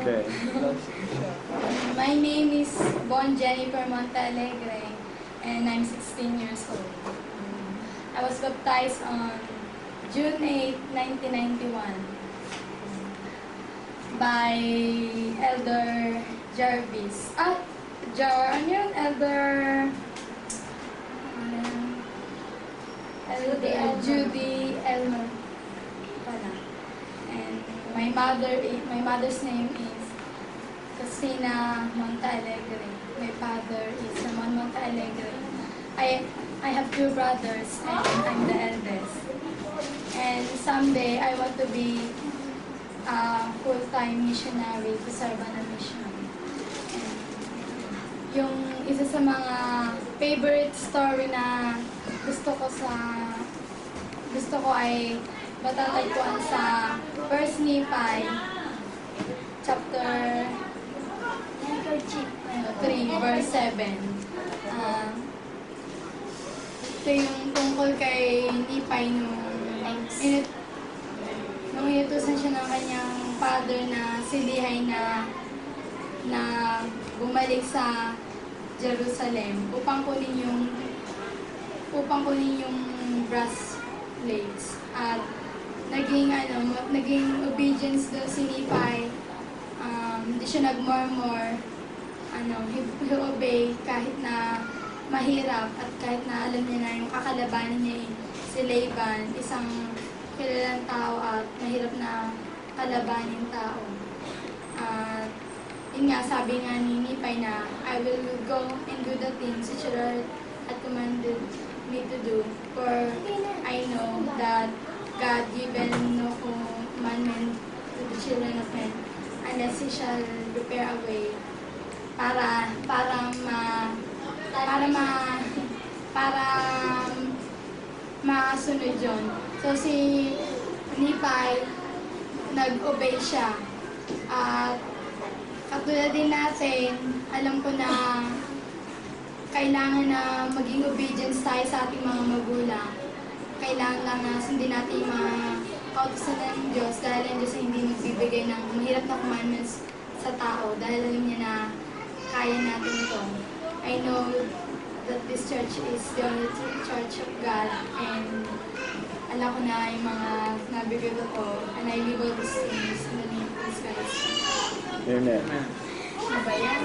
Okay. My name is Bon Jennifer Montalegre, and I'm 16 years old. I was baptized on June 8, 1991 by Elder Jarvis. Elder Judy Elmer pala. And my mother's name is Casina Montalegre. My father is Ramon Montalegre. I have two brothers and I'm the eldest. And someday I want to be a full-time missionary to serve on a mission. Yung isa sa mga favorite story na gusto ko ay matatagpuan sa 1 Nephi chapter 3 verse 7. Ito yung tungkol kay Nephi nung inutusan siya ng kanyang father na si Lehi na bumalik sa Jerusalem upang kunin yung brass plates. At naging obedience daw si Nephi. Hindi siya nag-murmur. He obey kahit na mahirap at kahit na alam niya na yung kakalabanin niya si Laban, isang kilalang tao at mahirap na kalabanin tao. At yun nga, sabi nga ni Nephi na, I will go and do the things which the Lord had commanded me to do, for I know that God given no commandment to the children of men unless He shall prepare a way para masunod yun. So si Nephi, nag-obey siya. At katulad din natin, alam ko na kailangan na maging obedience tayo sa ating mga magulang. Kailangan lang na sundin natin yung mga kautusan ng Diyos dahil ang Diyos ay hindi nagbibigay ng mahirap na commandments sa tao dahil alam niya na kaya natin ito. I know that this church is the only church of God, and alam ko na yung mga nabigay ko, and I live all these things in the name of Jesus Christ. Amen. Ano ba yan?